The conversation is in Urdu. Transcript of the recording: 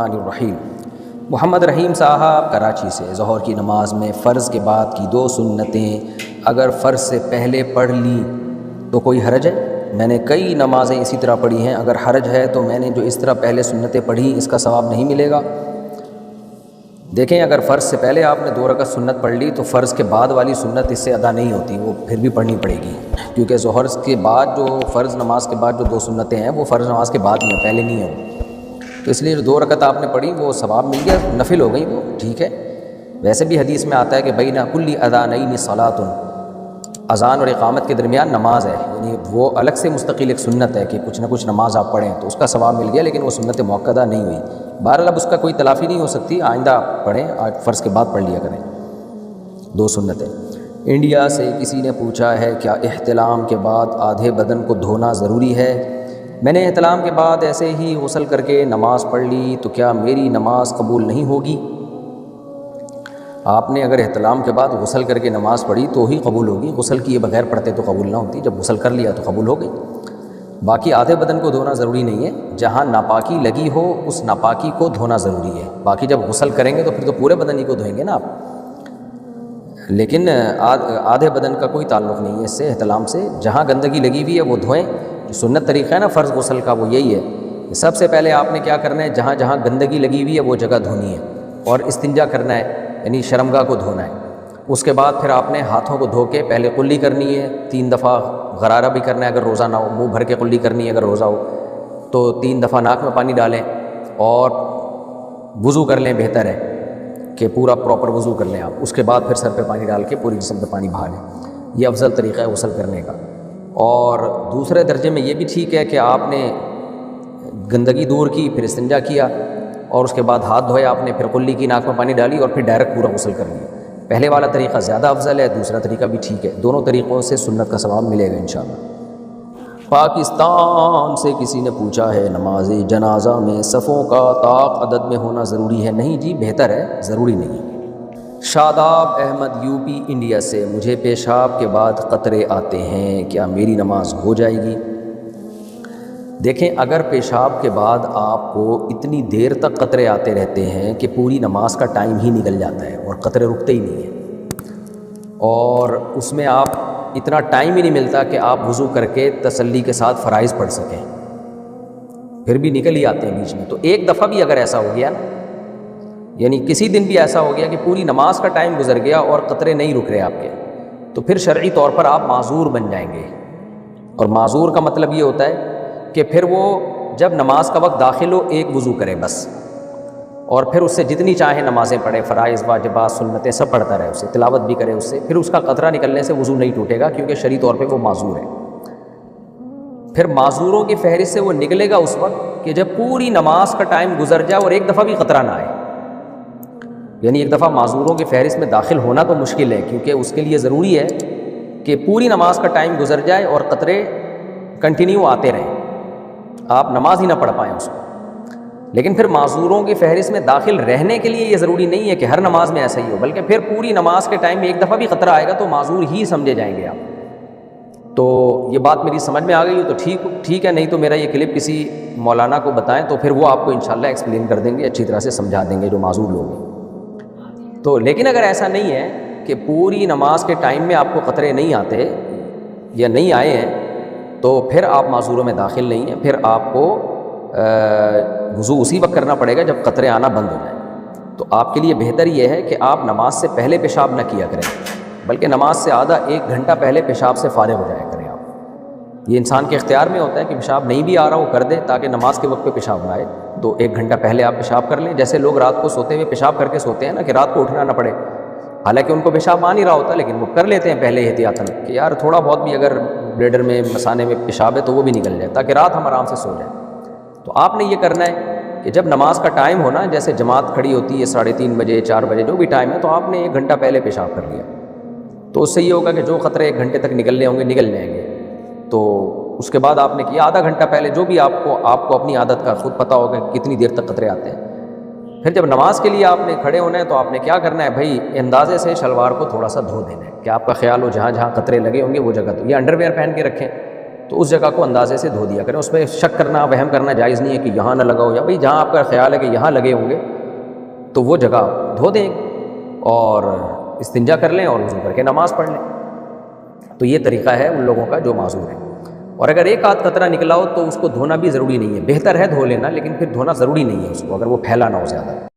الرحمن الرحیم۔ محمد رحیم صاحب کراچی سے، ظہر کی نماز میں فرض کے بعد کی 2 سنتیں اگر فرض سے پہلے پڑھ لیں تو کوئی حرج ہے؟ میں نے کئی نمازیں اسی طرح پڑھی ہیں، اگر حرج ہے تو میں نے جو اس طرح پہلے سنتیں پڑھی اس کا ثواب نہیں ملے گا؟ دیکھیں، اگر فرض سے پہلے آپ نے 2 رکعت سنت پڑھ لی تو فرض کے بعد والی سنت اس سے ادا نہیں ہوتی، وہ پھر بھی پڑھنی پڑے گی، کیونکہ ظہر کے بعد جو فرض نماز کے بعد جو 2 سنتیں ہیں وہ فرض نماز کے بعد ہی ہیں، پہلے نہیں ہیں، تو اس لیے جو 2 رکعت آپ نے پڑھی وہ ثواب مل گیا، نفل ہو گئی وہ، ٹھیک ہے۔ ویسے بھی حدیث میں آتا ہے کہ بین کل اذانین صلاۃ، اذان اور اقامت کے درمیان نماز ہے، یعنی وہ الگ سے مستقل ایک سنت ہے کہ کچھ نہ کچھ نماز آپ پڑھیں تو اس کا ثواب مل گیا، لیکن وہ سنت مؤکدہ نہیں ہوئی۔ بہرحال اب اس کا کوئی تلافی نہیں ہو سکتی، آئندہ پڑھیں، آج فرض کے بعد پڑھ لیا کریں 2 سنتیں۔ انڈیا سے کسی نے پوچھا ہے کیا احتلام کے بعد آدھے بدن کو دھونا ضروری ہے؟ میں نے احتلام کے بعد ایسے ہی غسل کر کے نماز پڑھ لی تو کیا میری نماز قبول نہیں ہوگی؟ آپ نے اگر احتلام کے بعد غسل کر کے نماز پڑھی تو ہی قبول ہوگی، غسل کیے بغیر پڑھتے تو قبول نہ ہوتی، جب غسل کر لیا تو قبول ہو گئی۔ باقی آدھے بدن کو دھونا ضروری نہیں ہے، جہاں ناپاکی لگی ہو اس ناپاکی کو دھونا ضروری ہے، باقی جب غسل کریں گے تو پھر تو پورے بدن ہی کو دھوئیں گے نا آپ، لیکن آدھے بدن کا کوئی تعلق نہیں ہے اس سے، احتلام سے۔ جہاں گندگی لگی ہوئی ہے وہ دھوئیں، جو سنت طریقہ ہے نا فرض غسل کا وہ یہی ہے، سب سے پہلے آپ نے کیا کرنا ہے، جہاں جہاں گندگی لگی ہوئی ہے وہ جگہ دھونی ہے اور استنجا کرنا ہے، یعنی شرمگاہ کو دھونا ہے۔ اس کے بعد پھر آپ نے ہاتھوں کو دھو کے پہلے قلی کرنی ہے 3 دفعہ، غرارہ بھی کرنا ہے اگر روزہ نہ ہو، منہ بھر کے قلی کرنی ہے اگر روزہ ہو تو 3 دفعہ ناک میں پانی ڈالیں اور وضو کر لیں، بہتر ہے کہ پورا پراپر وضو کر لیں آپ، اس کے بعد پھر سر پہ پانی ڈال کے پوری جسم پہ پانی بہا لیں، یہ افضل طریقہ ہے غسل کرنے کا۔ اور دوسرے درجے میں یہ بھی ٹھیک ہے کہ آپ نے گندگی دور کی، پھر استنجا کیا اور اس کے بعد ہاتھ دھوئے آپ نے، پھر قلی کی، ناک میں پانی ڈالی اور پھر ڈائریکٹ پورا غسل کر لیا۔ پہلے والا طریقہ زیادہ افضل ہے، دوسرا طریقہ بھی ٹھیک ہے، دونوں طریقوں سے سنت کا ثواب ملے گا انشاءاللہ۔ پاکستان سے کسی نے پوچھا ہے نماز جنازہ میں صفوں کا طاق عدد میں ہونا ضروری ہے؟ نہیں جی، بہتر ہے، ضروری نہیں۔ شاداب احمد یو پی انڈیا سے، مجھے پیشاب کے بعد قطرے آتے ہیں، کیا میری نماز ہو جائے گی؟ دیکھیں، اگر پیشاب کے بعد آپ کو اتنی دیر تک قطرے آتے رہتے ہیں کہ پوری نماز کا ٹائم ہی نکل جاتا ہے اور قطرے رکتے ہی نہیں ہیں، اور اس میں آپ اتنا ٹائم ہی نہیں ملتا کہ آپ وضو کر کے تسلی کے ساتھ فرائض پڑھ سکیں، پھر بھی نکل ہی آتے ہیں بیچ میں، تو ایک دفعہ بھی اگر ایسا ہو گیا نا، یعنی کسی دن بھی ایسا ہو گیا کہ پوری نماز کا ٹائم گزر گیا اور قطرے نہیں رک رہے آپ کے، تو پھر شرعی طور پر آپ معذور بن جائیں گے۔ اور معذور کا مطلب یہ ہوتا ہے کہ پھر وہ جب نماز کا وقت داخل ہو ایک وضو کرے بس، اور پھر اس سے جتنی چاہے نمازیں پڑھے، فرائض، واجبات، سنتیں سب پڑھتا رہے، اس سے تلاوت بھی کرے، اس سے پھر اس کا قطرہ نکلنے سے وضو نہیں ٹوٹے گا، کیونکہ شرعی طور پہ وہ معذور ہے۔ پھر معذوروں کی فہرست سے وہ نکلے گا اس وقت کہ جب پوری نماز کا ٹائم گزر جائے اور ایک دفعہ بھی قطرہ نہ آئے، یعنی ایک دفعہ معذوروں کی فہرست میں داخل ہونا تو مشکل ہے، کیونکہ اس کے لیے ضروری ہے کہ پوری نماز کا ٹائم گزر جائے اور قطرے کنٹینیو آتے رہیں، آپ نماز ہی نہ پڑھ پائیں اس کو۔ لیکن پھر معذوروں کی فہرست میں داخل رہنے کے لیے یہ ضروری نہیں ہے کہ ہر نماز میں ایسا ہی ہو، بلکہ پھر پوری نماز کے ٹائم میں ایک دفعہ بھی قطرہ آئے گا تو معذور ہی سمجھے جائیں گے آپ۔ تو یہ بات میری سمجھ میں آ گئی ہو تو ٹھیک ہے، نہیں تو میرا یہ کلپ کسی مولانا کو بتائیں تو پھر وہ آپ کو انشاءاللہ ایکسپلین کر دیں گے، اچھی طرح سے سمجھا دیں گے جو معذور لوگ ہیں تو۔ لیکن اگر ایسا نہیں ہے کہ پوری نماز کے ٹائم میں آپ کو قطرے نہیں آتے یا نہیں آئے ہیں تو پھر آپ معذوروں میں داخل نہیں ہیں، پھر آپ کو وضو اسی وقت کرنا پڑے گا جب قطرے آنا بند ہو جائیں۔ تو آپ کے لیے بہتر یہ ہے کہ آپ نماز سے پہلے پیشاب نہ کیا کریں، بلکہ نماز سے آدھا 1 گھنٹہ پہلے پیشاب سے فارغ ہو جایا کریں آپ۔ یہ انسان کے اختیار میں ہوتا ہے کہ پیشاب نہیں بھی آ رہا وہ کر دے تاکہ نماز کے وقت پہ پیشاب نہ آئے، تو 1 گھنٹہ پہلے آپ پیشاب کر لیں۔ جیسے لوگ رات کو سوتے ہوئے پیشاب کر کے سوتے ہیں نا کہ رات کو اٹھنا نہ پڑے، حالانکہ ان کو پیشاب آ نہیں رہا ہوتا لیکن وہ کر لیتے ہیں پہلے احتیاطاً کہ یار تھوڑا بہت بھی اگر بلیڈر میں، مثانے میں پیشاب ہے تو وہ بھی نکل جائے تاکہ رات ہم آرام سے سو جائیں۔ تو آپ نے یہ کرنا ہے کہ جب نماز کا ٹائم ہونا، جیسے جماعت کھڑی ہوتی ہے 3:30 بجے، 4 بجے، جو بھی ٹائم ہے، تو آپ نے 1 گھنٹہ پہلے پیشاب کر لیا، تو اس سے یہ ہوگا کہ جو قطرے 1 گھنٹے تک نکلنے ہوں گے نکل جائیں گے۔ تو اس کے بعد آپ نے کیا آدھا گھنٹہ پہلے، جو بھی آپ کو اپنی عادت کا خود پتہ ہوگا کہ کتنی دیر تک قطرے آتے ہیں۔ پھر جب نماز کے لیے آپ نے کھڑے ہونا ہے تو آپ نے کیا کرنا ہے بھائی، اندازے سے شلوار کو تھوڑا سا دھو دینا ہے کہ آپ کا خیال ہو جہاں جہاں قطرے لگے ہوں گے وہ جگہ، تو یہ انڈر ویئر پہن کے رکھیں تو اس جگہ کو اندازے سے دھو دیا کریں. اس پہ شک کرنا وہم کرنا جائز نہیں ہے کہ یہاں نہ لگا ہو، یا بھائی جہاں آپ کا خیال ہے کہ یہاں لگے ہوں گے تو وہ جگہ دھو دیں اور استنجا کر لیں اور وضو کر کے نماز پڑھ لیں. تو یہ طریقہ ہے ان لوگوں کا جو معذور ہیں. اور اگر ایک آدھ قطرہ نکلا ہو تو اس کو دھونا بھی ضروری نہیں ہے. بہتر ہے دھو لینا، لیکن پھر دھونا ضروری نہیں ہے اس کو، اگر وہ پھیلا نہ ہو زیادہ.